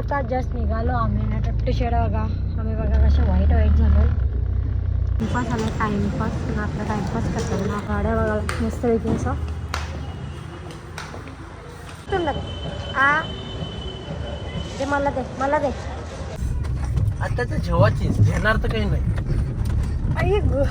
आता जस्ट निघालो आम्ही ना टट्टूशेड बघा. आम्ही बघा कशा वाईट झालो. टाइमपास आला टाइमपास ना आपला टाइमपास करतो ना गाड्या बघायला मस्त वेगळी असं दे मला दे आता तर जेवायची घेणार तर काही नाही. आई गो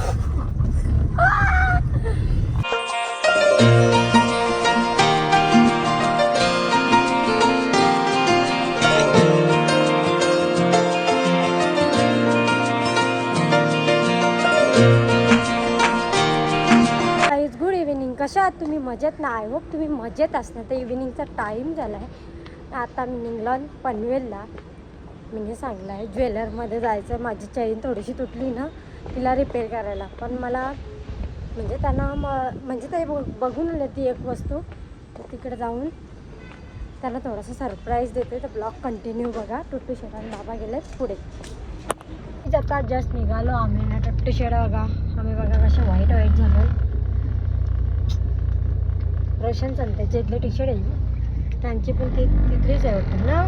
गुड इव्हिनिंग. कशा आहात तुम्ही? मजेत ना? आय होप तुम्ही मजेत असणार. तर इव्हिनिंगचा टाईम झाला आहे. आता मी निघलो पनवेलला. मी सांगलं आहे ज्वेलरमध्ये जायचं. माझी चैन थोडीशी तुटली ना, तिला रिपेअर करायला. पण मला म्हणजे त्यांना म्हणजे ते बघून आले ती एक वस्तू. तर तिकडे जाऊन त्यांना थोडासा सरप्राईज देते. तर ब्लॉग कंटिन्यू बघा. टट्टूशेड आणि बाबा गेलेत पुढे. आता जस्ट निघालो आम्ही ना टट्टूशेड बघा. आम्ही बघा कशा वाईट झालो. रोशन संतेचे इथले टी शर्ट आहे त्यांची पण तिथलीच आहे वाटतं ना.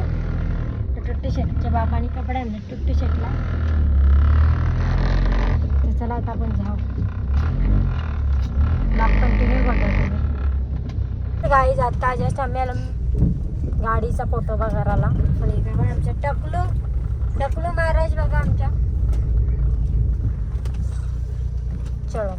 टट्टूशेडच्या बाबांनी कपडे आणले टट्टूशेडला. तर चला आता आपण जाऊ. ब्लॉग कंटिन्यू बघा तुम्ही. गाडी जाता जस्ट आम्ही आलो गाडीचा फोटो बघायला. आणि इकडे पण आमच्या टकलू महाराज बघा आमच्या. चलो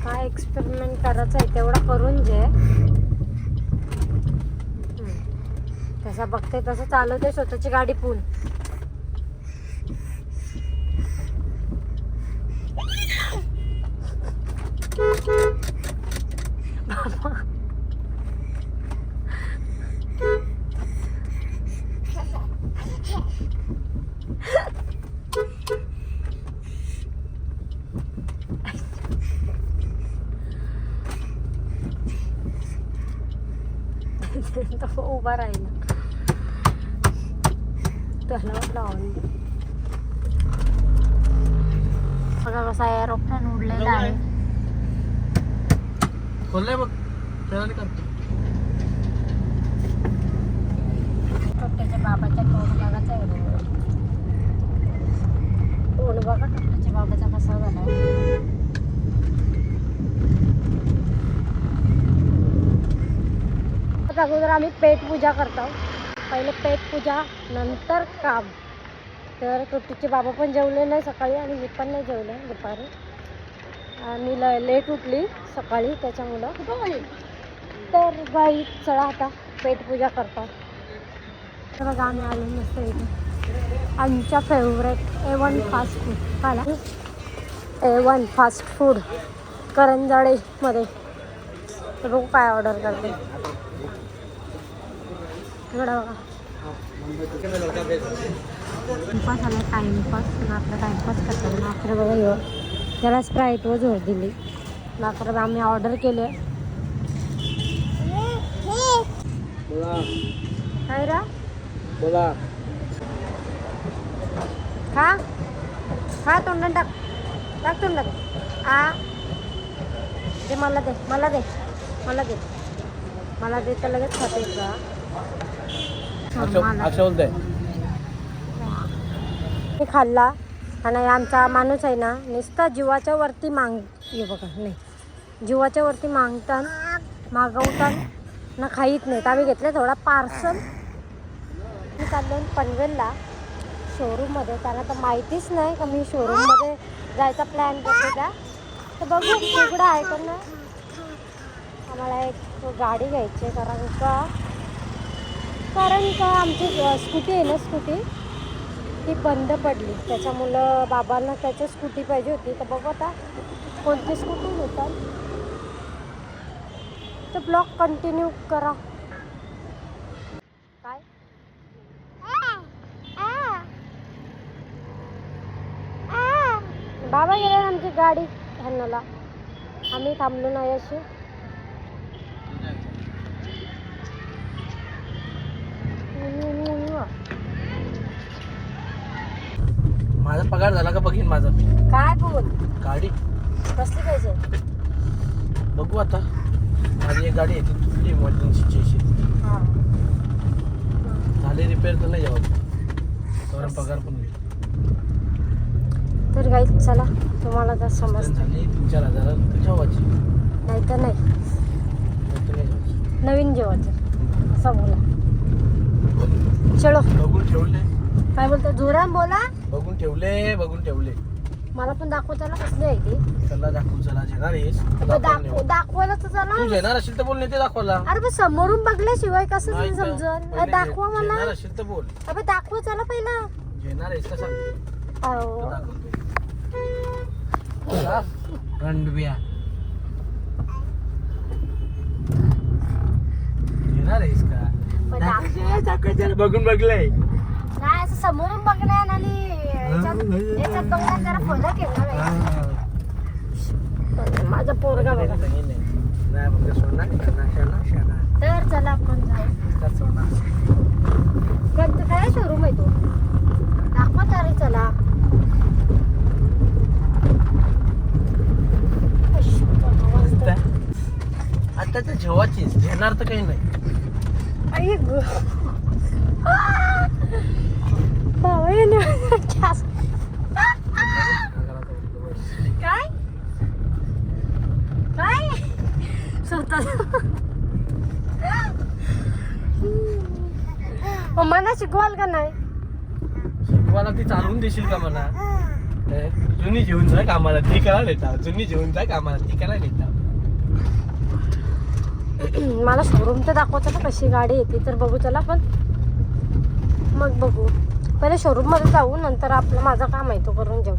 काय एक्सपेरिमेंट करायचं आहे तेवढं करून जे तसं बघते तसं चालवते स्वतःची गाडी पूल. तो उभा राहिला. त्याला वाटलं ऑन बघा कसा एरोप्लेन उडलेला आहे. खोललंय बघ त्याला करतो. टोट्याच्या बाबाच्या तोंड बघायचा आहे. तोंड बघा टोट्याच्या बाबाचा कसा झाला. अगोदर आम्ही पेट पूजा करतो. पहिले पेट पूजा नंतर काम. तर टोट्टूचे बाबा पण जेवले नाही सकाळी आणि मी पण नाही जेवले दुपारी. मी लेट उठली सकाळी त्याच्यामुळं. तर बाई चला आता पेट पूजा करतो. तर बघा आम्ही आलो मस्त इथे आमच्या फेवरेट A1 फास्ट फूड. काय A1 फास्ट फूड करंजाडेमध्ये. तर बघू काय ऑर्डर करते. टाइमपास आला टाइमपास ना आपला टाइमपास करतो ना. अकरा बघा येऊ त्याला स्प्राईट व जोर दिली. अकरा आम्ही ऑर्डर केले. काय रा बोला खा तोंडात टाक तोंडात. दे मला दे तर लगेच खाते का. खाल्ला आणि आमचा माणूस आहे ना नुसता जीवाच्या वरती हे बघा नाही जीवाच्या वरती मागवतात ना खाईत नाहीत. आम्ही घेतले थोडा पार्सल. मी चाललो पनवेलला शोरूममध्ये. त्यांना तर माहितीच नाही का मी शोरूममध्ये जायचा प्लॅन करते का. तर बघू तिकडं आहे का ना. आम्हाला एक गाडी घ्यायची आहे कारण का आमची स्कूटी आहे ना स्कूटी ती बंद पडली. त्याच्यामुळं बाबांना त्याची स्कूटी पाहिजे होती. तर बघू आता कोणती स्कूटी घेतात. तर ब्लॉग कंटिन्यू करा. काय बाबा गेले आमची गाडी घालण्याला. आम्ही थांबलो नाही अशी. माझा पगार झाला का बघीन माझा मी. काय बोल गाडी कसली पाहिजे? बघू आता. माझी एक गाडी आहे ती तुटली इमर्जन्सीची अशी. हा झाली रिपेअर तर नाही जाऊ तर पगार पण होईल. तर काही चला तुम्हाला तर समज झाली 3-4 हजार जेवायची नाही तर नाही नाही तर नाही जेवायची. नवीन जेवायचं असं बोला. चलो बघून ठेवले. काय बोलतो जोरान बोला. बघून ठेवले. मला पण दाखव त्याला कसली आहे ती. त्याला दाखवू चला घेणार आहेस तुला पण नेऊ. दाखवायला तर चला. तू घेणार असेल तर बोल नाही ते दाखवला. अरे पण समोरून बघल्याशिवाय कसं नाही तर समजल. पहिले दाखवा मला. घेणार असेल तर बोल. अबे दाखव चला पहिला. घेणार आहेस का सांग. अहो रंडबिया घेणार आहेस का. पण दाखव. बघून बघलंय. नाही असं समोरून बघणार आणि याच्यात बघण्यात जरा फरक आहे ना. माझा पोरगा बघा. नाही बघ सोडणार तर चला आपण जाऊ. काय शोरूम आहे तो दाखवा तरी चला. आता तर जेवायचीच घेणार तर काही नाही. काय काय स्वतः मला शिकवाल का नाही. शिकवायला ती चालवून देशील का मला. जुनी जेवून जाय कामाला ती करायला येतात. जुनी जेवून जाय कामाला ती करायला येतात. मला शोरूम तर दाखवतो ना कशी गाडी येते तर बघू चला. पण मग बघू पहिले शोरूम मध्ये जाऊ नंतर आपलं माझं काम आहे तो करून जाऊ.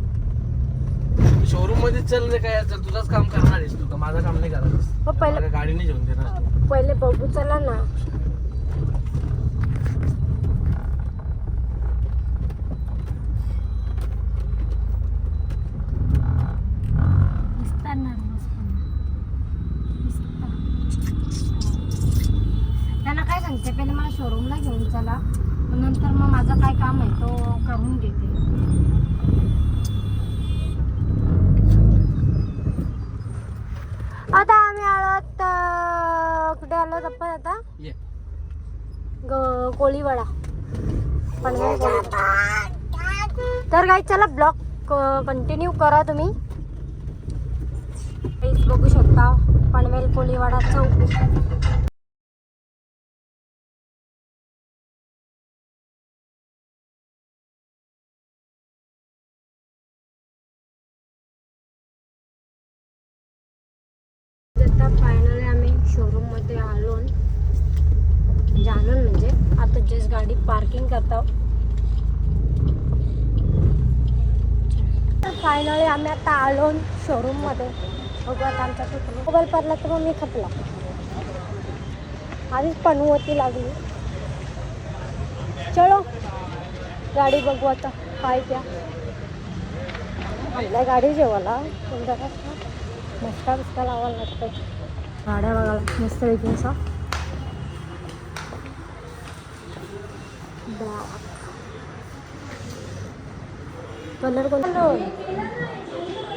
शोरूम मध्ये चल रे काय चल तुझंच काम करणार आहेस तू का माझं काम नाही करणार. हो पहिले गाडी नाही घेऊन देणार. पहिले बघू चला ना. त्यांना काय सांगते पहिले मला शोरूमला घेऊन चला नंतर मग माझं काय काम आहे तो करून घेते. आता आम्ही आलोत कुठे आलोत आपण आता कोळीवाडा पनवेल कोळीवाडा. तर काही चला ब्लॉग कंटिन्यू करा तुम्ही. बघू शकता पनवेल कोळीवाडा चौक. आता फायनली आम्ही शोरूम मध्ये आलो म्हणजे आता जस्ट गाडी पार्किंग करतो. फायनली आम्ही आता आलो शोरूम मध्ये. बघू आता आमचा मोबाईल पडला तर मग मी खपला. आधीच पनवती लागली. चलो गाडी बघू आता काय त्या आपल्या गाडी जेवायला जरा मस्का बिस्का लावायला लागतं. गाड्या बघायला मस्त वेगळी असा कलर कोणता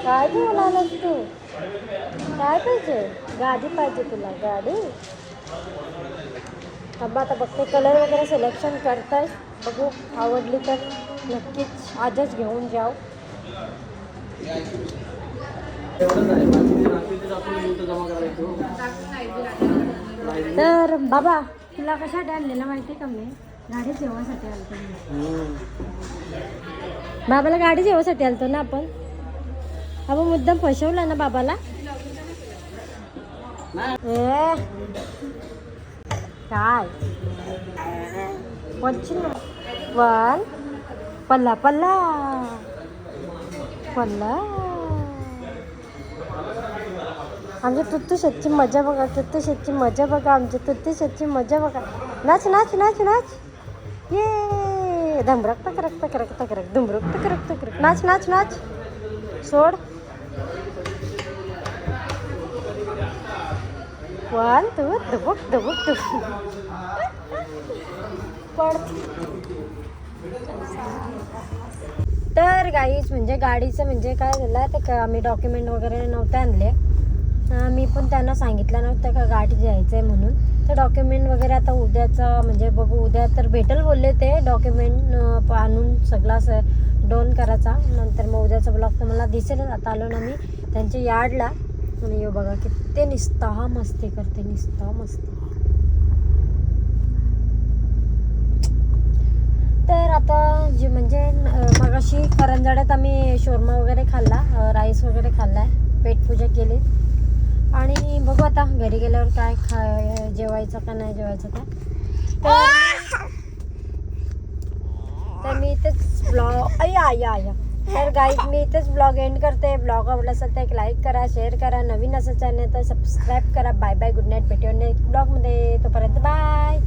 काय बोलायला तू. काय पाहिजे गाडी पाहिजे तुला गाडी. आता बघते कलर वगैरे सिलेक्शन करताय. बघू आवडली तर नक्कीच आजच घेऊन जाऊ. तर बाबा तुला कशासाठी आणलेला माहिती का मी गाडी जेवासाठी आलतो. बाबाला गाडी जेवासाठी आलतो ना आपण. आपण मुद्दाम फसवला ना बाबाला. काय वन पल्ला पल्ला पल्ला. आमच्या तुत्तू शेतची मजा बघा. तुत्तू शेतची मजा बघा. आमच्या तुत्तू शेतची मजा बघा. नाच नाच नाच नाच. ये धमरक तकरक तकरक तकरक धुमरक तकरक तकरक. नाच नाच नाच. सोड. 1 2 दबुक दबुक दबुक. पड तर गाईज म्हणजे गाडीचं म्हणजे काय झालं तर आम्ही डॉक्युमेंट वगैरे नव्हते आणले. मी पण त्यांना सांगितलं नव्हतं का गाडी जायचं आहे म्हणून. तर डॉक्युमेंट वगैरे आता उद्याचं म्हणजे बघू, उद्या तर भेटेल बोलले ते डॉक्युमेंट आणून सगळं असं डोन करायचा. नंतर मग उद्याचा ब्लॉग तर मला दिसेलच. आता आलो ना मी त्यांच्या यार्डला आणि येऊ बघा किती निस्ता मस्ती करते, निस्ता मस्ती. तर आता जे म्हणजे मगाशी करंजाड्यात आम्ही शोरमा वगैरे खाल्ला, राईस वगैरे खाल्ला, पेटपूजा केली. आणि बघू आता घरी गेल्यावर काय जेवायचं का नाही जेवायचं का. तर मी इथेच ब्लॉग या तर गाईज मी इथेच ब्लॉग एंड करते. ब्लॉग आवडला असेल तर एक लाईक करा, शेअर करा, नवीन असं चॅनल तर सबस्क्राईब करा. बाय बाय, गुड नाईट, भेटूया नेक्स्ट ब्लॉगमध्ये. तोपर्यंत बाय.